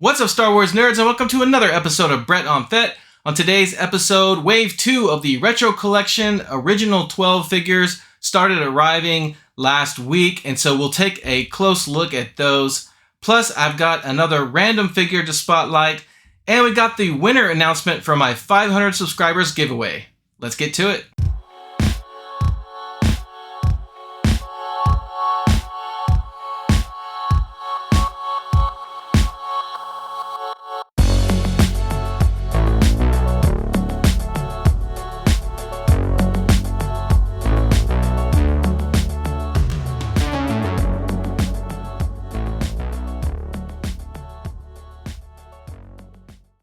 What's up, Star Wars nerds, and welcome to another episode of Brett on Fet. On today's episode, Wave 2 of the Retro Collection original 12 figures started arriving last week, and so we'll take a close look at those. Plus, I've got another random figure to spotlight, and we got the winner announcement for my 500 subscribers giveaway. Let's get to it.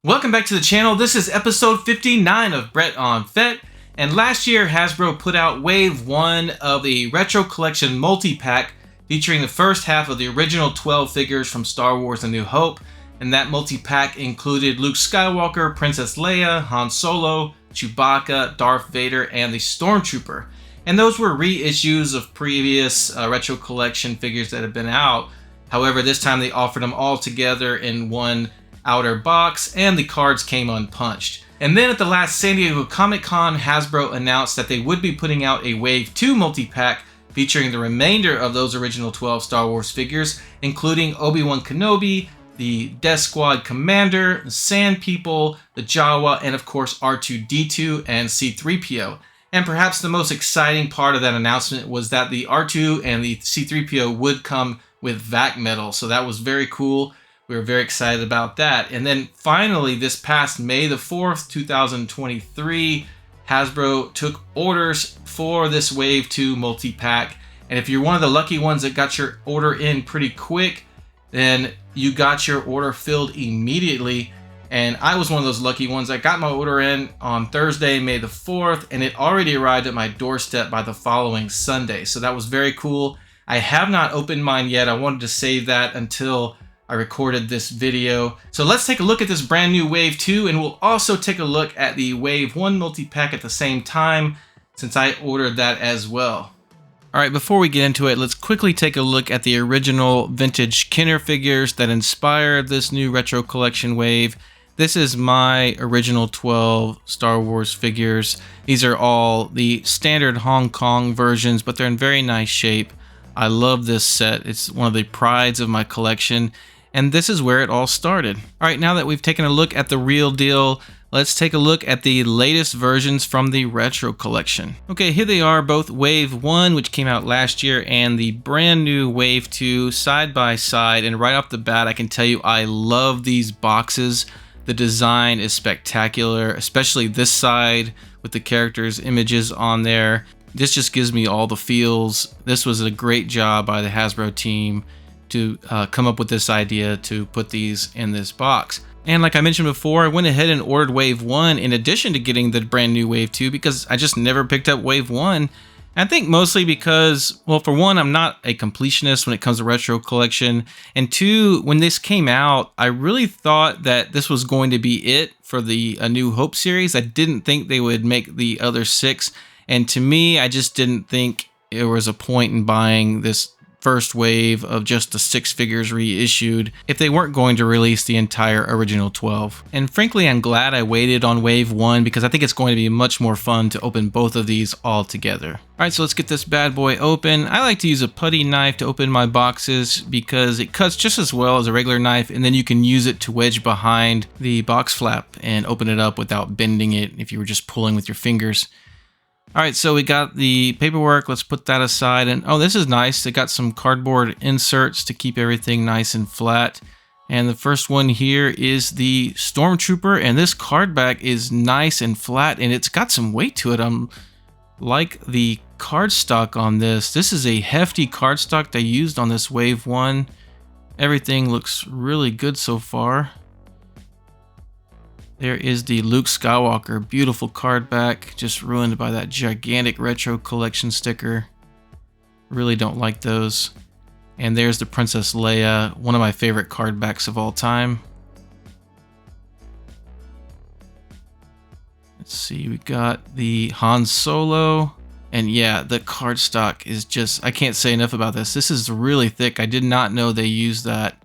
Welcome back to the channel. This is episode 59 of Brett on Fet, and last year Hasbro put out Wave 1 of the Retro Collection multi-pack featuring the first half of the original 12 figures from Star Wars A New Hope, and that multi-pack included Luke Skywalker, Princess Leia, Hansolo, Chewbacca, Darthvader, and the Stormtrooper. And those were reissues of previous Retro Collection figures that had been out. However, this time they offered them all together in one outer box, and the cards came unpunched. And then at the last San Diego Comic-Con, Hasbro announced that they would be putting out a Wave 2 multi-pack featuring the remainder of those original 12 Star Wars figures, including Obiwankenobi, the deathsquadcommander, the sandpeople, the Jawa, and of course R2-D2 and C-3PO. And perhaps the most exciting part of that announcement was that the R2 and the C-3PO would come with vac metal, so that was very cool. We were very excited about that. And then finally, this past May the 4th, 2023, Hasbro took orders for this Wave 2 multi-pack. And if you're one of the lucky ones that got your order in pretty quick, then you got your order filled immediately. And I was one of those lucky ones. I got my order in on Thursday, May the 4th, and it already arrived at my doorstep by the following Sunday. So that was very cool. I have not opened mine yet. I wanted to save that until I recorded this video. So let's take a look at this brand new Wave 2, and we'll also take a look at the Wave 1 multi-pack at the same time, since I ordered that as well. Alright, before we get into it, let's quickly take a look at the original vintagekenner figures that inspired this new Retro Collection wave. This is my original 12 Star Wars figures. These are all the standard Hong Kong versions, but they're in very nice shape. I love this set. It's one of the prides of my collection. And this is where it all started. All right, now that we've taken a look at the real deal, let's take a look at the latest versions from the Retro Collection. Okay, here they are, both Wave 1, which came out last year, and the brand new Wave 2 side by side. And right off the bat, I can tell you I love these boxes. The design is spectacular, especially this side with the characters' images on there. This just gives me all the feels. This was a great job by the Hasbro team to come up with this idea to put these in this box. And like I mentioned before, I went ahead and ordered Wave 1 in addition to getting the brand new Wave 2 because I just never picked up Wave 1. I think mostly because, well, for one, I'm not a completionist when it comes to Retro Collection. And two, when this came out, I really thought that this was going to be it for the A New Hope series. I didn't think they would make the other 6. And to me, I just didn't think there was a point in buying this first wave of just the 6 figures reissued if they weren't going to release the entire original 12. And frankly, I'm glad I waited on Wave 1 because I think it's going to be much more fun to open both of these all together. Alright, so let's get this bad boy open. I like to use a putty knife to open my boxes because it cuts just as well as a regular knife, and then you can use it to wedge behind the box flap and open it up without bending it if you were just pulling with your fingers. Alright, so we got the paperwork. Let's put that aside. And oh, this is nice. They got some cardboard inserts to keep everything nice and flat. And the first one here is the Stormtrooper. And this card back is nice and flat, and it's got some weight to it. Like the cardstock on this. This is a hefty cardstock they used on this Wave 1. Everything looks really good so far. There is the Luke Skywalker, beautiful card back, just ruined by that gigantic Retro Collection sticker. Really don't like those. And there's the Princess Leia, one of my favorite card backs of all time. Let's see, we got the Han Solo. And yeah, the cardstock is just, I can't say enough about this. This is really thick. I did not know they used that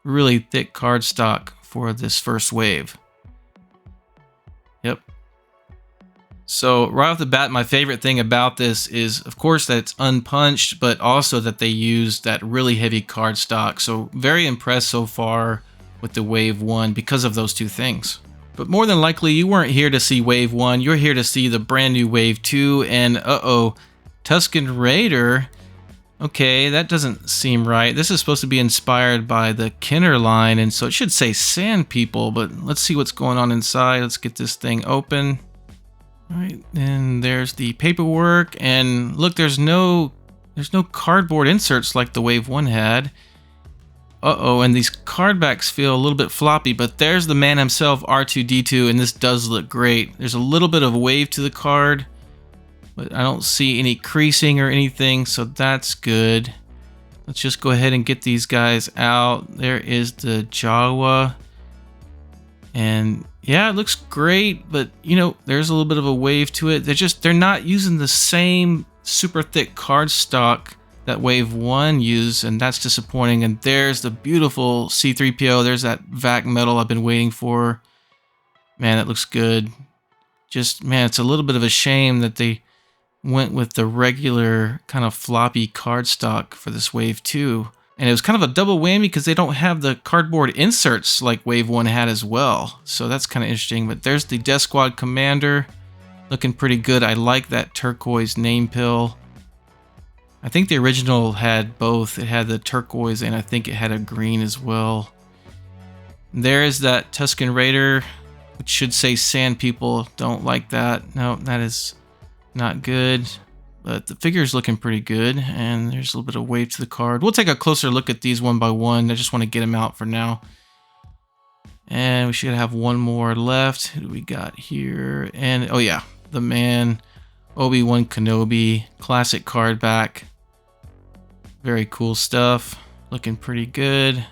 really thick cardstock for this first wave. Yep. So right off the bat, my favorite thing about this is, of course, that it's unpunched, but also that they use that really heavy cardstock. So very impressed so far with the wave 1 because of those two things. But more than likely, you weren't here to see wave 1. You're here to see the brand new wave 2. And tuskenraider. Okay, that doesn't seem right. This is supposed to be inspired by the Kenner line, and so it should say sandpeople, but let's see what's going on inside. Let's get this thing open. All right, and there's the paperwork, and look, there's no cardboard inserts like the wave 1 had. And these card backs feel a little bit floppy, but there's the man himself, R2-D2, and this does look great. There's a little bit of wave to the card, but I don't see any creasing or anything, so that's good. Let's just go ahead and get these guys out. There is the Jawa. And yeah, it looks great, but you know, there's a little bit of a wave to it. They're not using the same super thick cardstock that wave 1 used, and that's disappointing. And there's the beautiful C-3PO. There's that vac metal I've been waiting for. Man, that looks good. Just, man, it's a little bit of a shame that they went with the regular kind of floppy cardstock for this wave 2. And it was kind of a double whammy because they don't have the cardboard inserts like wave 1 had as well. So that's kind of interesting. But there's the deathsquadcommander, looking pretty good. I like that turquoise name pill. I think the original had both. It had the turquoise and I think it had a green as well. There's that tuskenraider, which should say sandpeople. Don't like that. No, that is not good. But the figure's looking pretty good, and there's a little bit of wave to the card. We'll take a closer look at these one by one. I just want to get them out for now. And we should have one more left. Who do we got here? And, oh yeah, the man, Obiwankenobi, classic card back. Very cool stuff. Looking pretty good.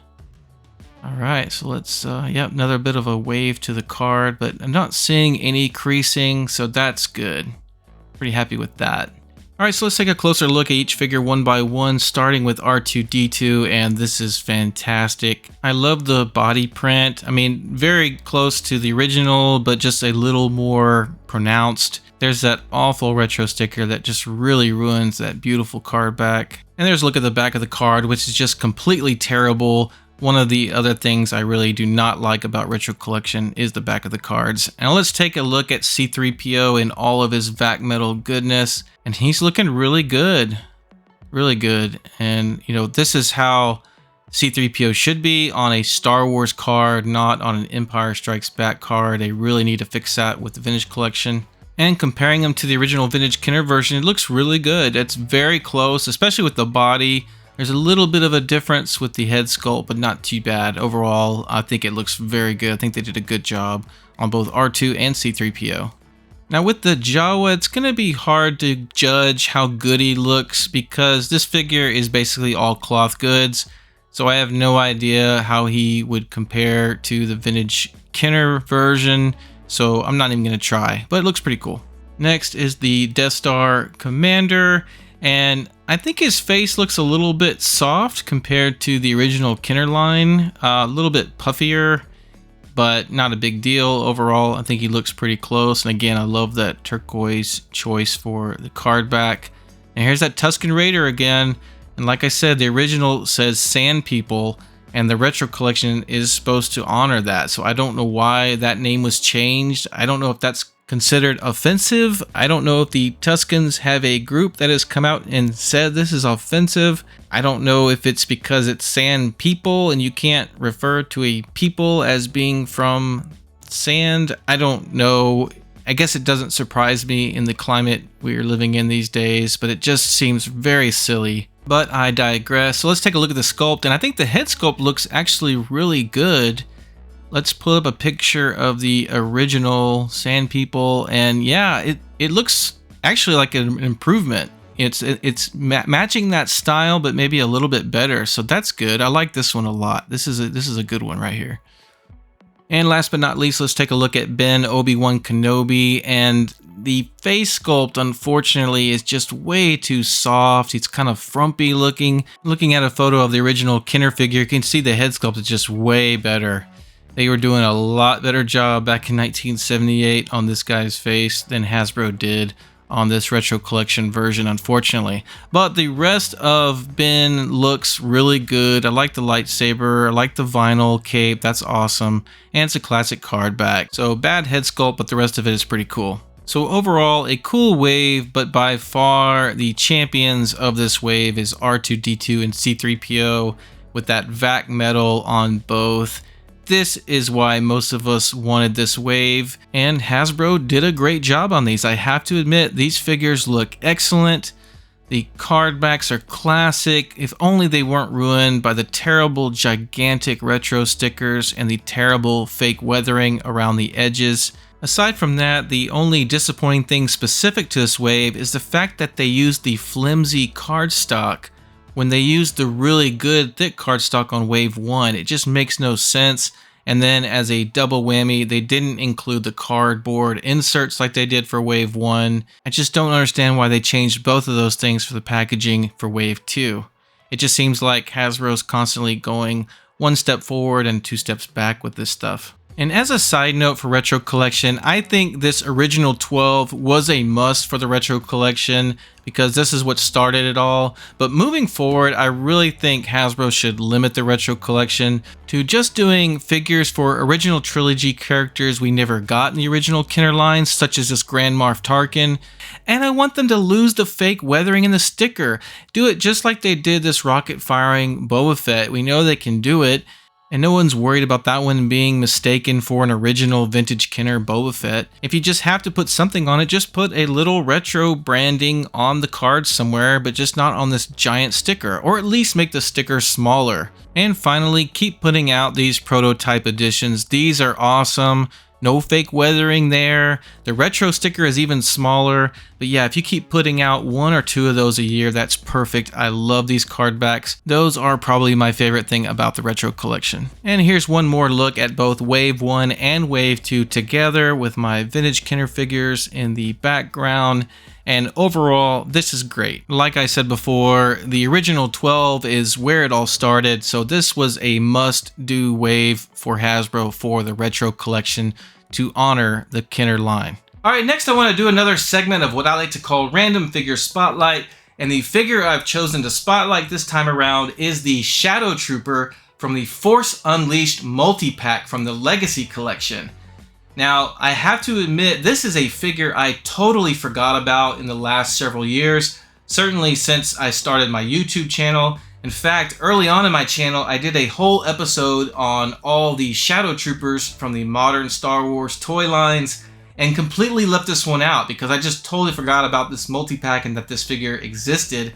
All right, so let's, yep, another bit of a wave to the card, but I'm not seeing any creasing, so that's good. Pretty happy with that. All right, so let's take a closer look at each figure one by one, starting with R2-D2, and this is fantastic. I love the body print. I mean, very close to the original, but just a little more pronounced. There's that awful retro sticker that just really ruins that beautiful card back. And there's a look at the back of the card, which is just completely terrible. One of the other things I really do not like about retro collection is the back of the cards. Now let's take a look at C-3PO in all of his vac metal goodness. And he's looking really good. Really good. And, you know, this is how C-3PO should be on a Star Wars card, not on an Empire Strikes Back card. They really need to fix that with the Vintage Collection. And comparing them to the original Vintagekenner version, it looks really good. It's very close, especially with the body. There's a little bit of a difference with the head sculpt, but not too bad. Overall, I think it looks very good. I think they did a good job on both R2 and C-3PO. Now with the Jawa, it's going to be hard to judge how good he looks because this figure is basically all cloth goods. So I have no idea how he would compare to the Vintagekenner version. So I'm not even going to try, but it looks pretty cool. Next is the Death Star Commander. And I think his face looks a little bit soft compared to the original Kenner line. A little bit puffier, but not a big deal. Overall, I think he looks pretty close. And again, I love that turquoise choice for the card back. And here's that tuskenraider again. And like I said, the original says sandpeople, and the retro collection is supposed to honor that. So I don't know why that name was changed. I don't know if that's considered offensive. I don't know if the Tuskens have a group that has come out and said this is offensive. I don't know if it's because it's sand people and you can't refer to a people as being from sand. I don't know. I guess it doesn't surprise me in the climate we're living in these days, but it just seems very silly. But I digress. So let's take a look at the sculpt, and I think the head sculpt looks actually really good. Let's pull up a picture of the original Sand People, and yeah, it looks actually like an improvement. It's matching that style, but maybe a little bit better. So that's good. I like this one a lot. This is a good one right here. And last but not least, let's take a look at Ben Obi-Wan Kenobi. And The face sculpt, unfortunately, is just way too soft. He's kind of frumpy looking. Looking at a photo of the original Kenner figure, you can see the head sculpt is just way better. They were doing a lot better job back in 1978 on this guy's face than Hasbro did on this retro collection version, unfortunately. But the rest of Ben looks really good. I like the lightsaber, I like the vinyl cape, that's awesome. And it's a classic card back. So bad head sculpt, but the rest of it is pretty cool. So overall, a cool wave, but by far the champions of this wave is R2-D2 and C-3PO with that vac metal on both. This is why most of us wanted this wave, and Hasbro did a great job on these. I have to admit, these figures look excellent. The card backs are classic, if only they weren't ruined by the terrible gigantic retro stickers and the terrible fake weathering around the edges. Aside from that, the only disappointing thing specific to this wave is the fact that they used the flimsy cardstock when they used the really good thick cardstock on wave 1. It just makes no sense. And then as a double whammy, they didn't include the cardboard inserts like they did for wave 1. I just don't understand why they changed both of those things for the packaging for wave 2. It just seems like Hasbro's constantly going one step forward and two steps back with this stuff. And as a side note for Retro Collection, I think this original 12 was a must for the Retro Collection because this is what started it all. But moving forward, I really think Hasbro should limit the Retro Collection to just doing figures for original trilogy characters we never got in the original Kenner lines, such as this Grand Moff Tarkin. And I want them to lose the fake weathering in the sticker. Do it just like they did this rocket firing Boba Fett. We know they can do it. And no one's worried about that one being mistaken for an original vintage Kenner Boba Fett. If you just have to put something on it, just put a little retro branding on the card somewhere, but just not on this giant sticker, or at least make the sticker smaller. And finally, keep putting out these prototype editions. These are awesome. No fake weathering there. The retro sticker is even smaller. But yeah, if you keep putting out one or two of those a year, that's perfect. I love these card backs. Those are probably my favorite thing about the retro collection. And here's one more look at both Wave 1 and Wave 2 together with my vintage Kenner figures in the background. And overall, this is great. Like I said before, the original 12 is where it all started, so this was a must-do wave for Hasbro for the retro collection to honor the Kenner line. Alright, next I want to do another segment of what I like to call Random Figure Spotlight, and the figure I've chosen to spotlight this time around is the Shadowtrooper from the Force Unleashed multi-pack from the Legacy Collection. Now, I have to admit, this is a figure I totally forgot about in the last several years, certainly since I started my YouTube channel. In fact, early on in my channel, I did a whole episode on all the Shadowtroopers from the modern Star Wars toy lines, and completely left this one out because I just totally forgot about this multi-pack and that this figure existed.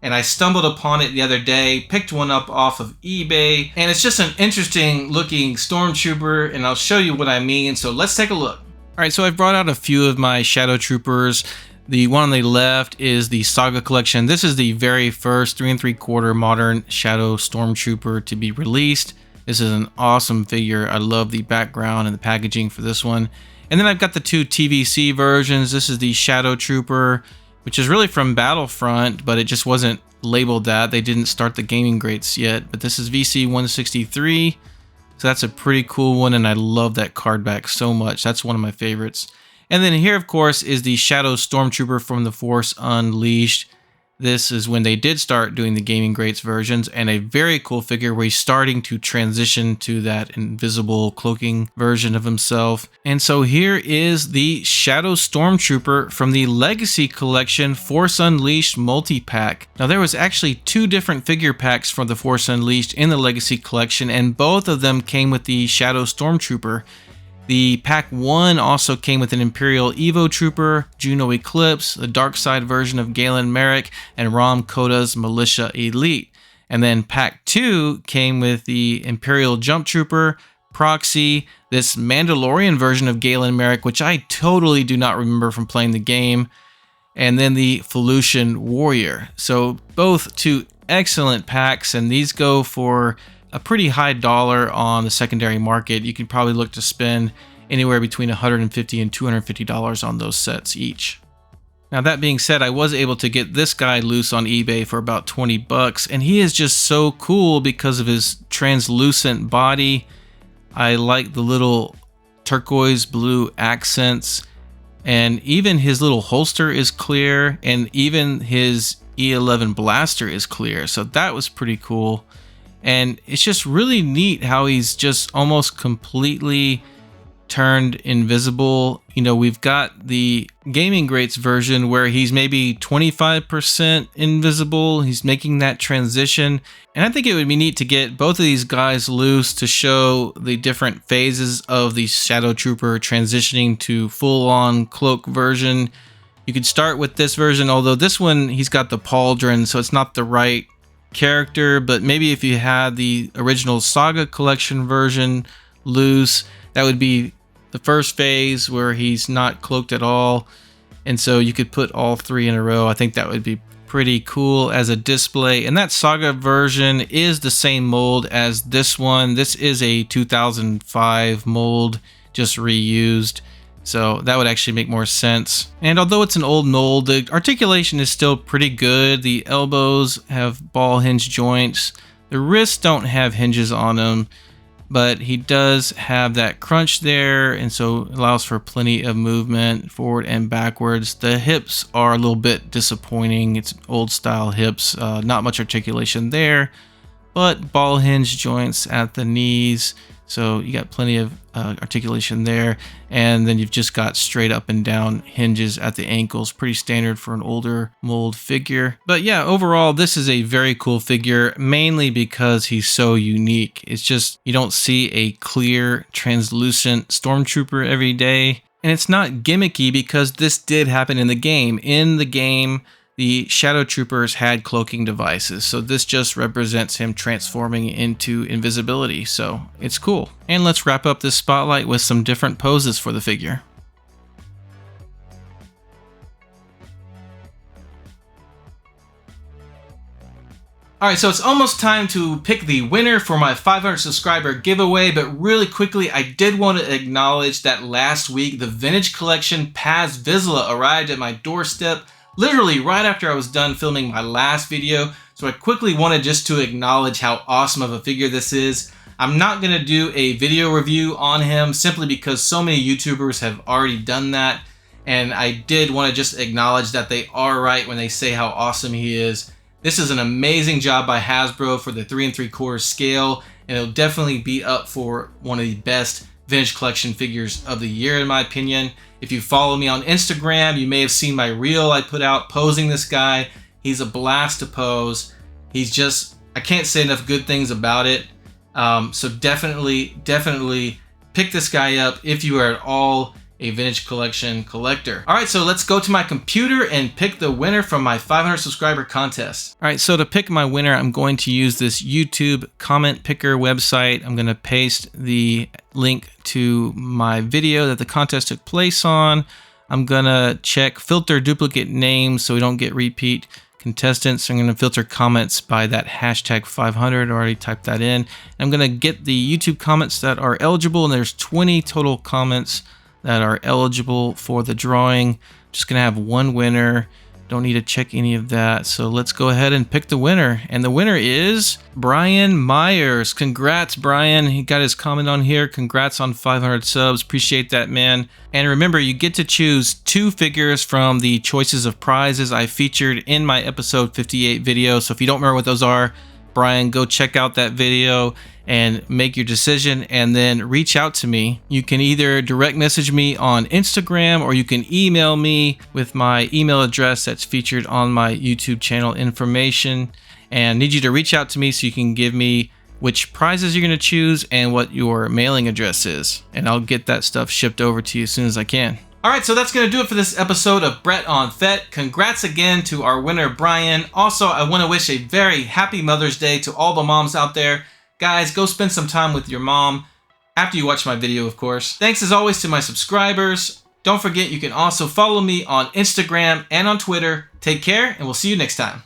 And I stumbled upon it the other day, picked one up off of eBay, and it's just an interesting looking stormtrooper, and I'll show you what I mean, so let's take a look. Alright, so I've brought out a few of my Shadowtroopers. The one on the left is the Saga Collection. This is the very first 3 3/4 modern Shadow Stormtrooper to be released. This is an awesome figure. I love the background and the packaging for this one. And then I've got the two TVC versions. This is the Shadowtrooper, which is really from Battlefront, but it just wasn't labeled that. They didn't start the gamingreats yet, but this is VC 163. So that's a pretty cool one, and I love that card back so much. That's one of my favorites. And then here, of course, is the Shadow Stormtrooper from the Force Unleashed. This is when they did start doing the gamingreats versions, and a very cool figure where he's starting to transition to that invisible cloaking version of himself. And so here is the Shadow Stormtrooper from the Legacy Collection Force Unleashed multi-pack. Now there was actually 2 different figure packs for the Force Unleashed in the Legacy Collection, and both of them came with the Shadow Stormtrooper. The pack 1 also came with an Imperial Evo Trooper, Juno Eclipse, the dark side version of galenmarek, and Rom Koda's Militia Elite. And then pack 2 came with the Imperial Jump Trooper, Proxy, this Mandalorian version of galenmarek, which I totally do not remember from playing the game, and then the Felucian Warrior. So both 2 excellent packs, and these go for a pretty high dollar on the secondary market. You can probably look to spend anywhere between $150 and $250 on those sets each. Now that being said, I was able to get this guy loose on eBay for about 20 bucks, and he is just so cool because of his translucent body. I like the little turquoise blue accents, and even his little holster is clear, and even his E11 blaster is clear, so that was pretty cool. And it's just really neat how he's just almost completely turned invisible. You know, we've got the gamingreats version where he's maybe 25% invisible. He's making that transition. And I think it would be neat to get both of these guys loose to show the different phases of the shadowtrooper transitioning to full-on cloak version. You could start with this version, although this one, he's got the pauldron, so it's not the right character. But maybe if you had the original Saga Collection version loose, that would be the first phase where he's not cloaked at all. And so you could put all three in a row. I think that would be pretty cool as a display. And that Saga version is the same mold as this one. This is a 2005 mold, just reused. So that would actually make more sense. And although it's an old mold, the articulation is still pretty good. The elbows have ball hinge joints. The wrists don't have hinges on them, but he does have that crunch there, and so it allows for plenty of movement forward and backwards. The hips are a little bit disappointing. It's old style hips, not much articulation there, but ball hinge joints at the knees. So you got plenty of articulation there. And then you've just got straight up and down hinges at the ankles. Pretty standard for an older mold figure. But yeah, overall, this is a very cool figure, mainly because he's so unique. It's just, you don't see a clear, translucent stormtrooper every day. And it's not gimmicky because this did happen in the game. In the game, the shadowtroopers had cloaking devices, so this just represents him transforming into invisibility, so it's cool. And let's wrap up this spotlight with some different poses for the figure. Alright, so it's almost time to pick the winner for my 500 subscriber giveaway, but really quickly, I did want to acknowledge that last week, the Vintage Collection Paz Vizsla arrived at my doorstep literally right after I was done filming my last video, so I quickly wanted just to acknowledge how awesome of a figure this is. I'm not going to do a video review on him simply because so many YouTubers have already done that, and I did want to just acknowledge that they are right when they say how awesome he is. This is an amazing job by Hasbro for the 3 3/4 scale, and it'll definitely be up for one of the best Vintage Collection figures of the year in my opinion. If you follow me on Instagram, you may have seen my reel I put out posing this guy. He's a blast to pose. He's just, I can't say enough good things about it. So definitely pick this guy up if you are at all a Vintage Collection collector. All right, so let's go to my computer and pick the winner from my 500 subscriber contest. All right, so to pick my winner, I'm going to use this YouTube comment picker website. I'm gonna paste the link to my video that the contest took place on. I'm gonna check filter duplicate names so we don't get repeat contestants. I'm gonna filter comments by that hashtag 500, I already typed that in. I'm gonna get the YouTube comments that are eligible, and there's 20 total comments that are eligible for the drawing. Just gonna have one winner. Don't need to check any of that. So let's go ahead and pick the winner. And the winner is Brian Myers. Congrats, Brian. He got his comment on here. Congrats on 500 subs. Appreciate that, man. And remember, you get to choose 2 figures from the choices of prizes I featured in my episode 58 video. So if you don't remember what those are, Brian, go check out that video and make your decision, and then reach out to me. You can either direct message me on Instagram, or you can email me with my email address that's featured on my YouTube channel information. And I need you to reach out to me so you can give me which prizes you're going to choose and what your mailing address is, and I'll get that stuff shipped over to you as soon as I can. Alright, so that's going to do it for this episode of Brett on Fett. Congrats again to our winner, Brian. Also, I want to wish a very happy Mother's Day to all the moms out there. Guys, go spend some time with your mom after you watch my video, of course. Thanks as always to my subscribers. Don't forget, you can also follow me on Instagram and on Twitter. Take care, and we'll see you next time.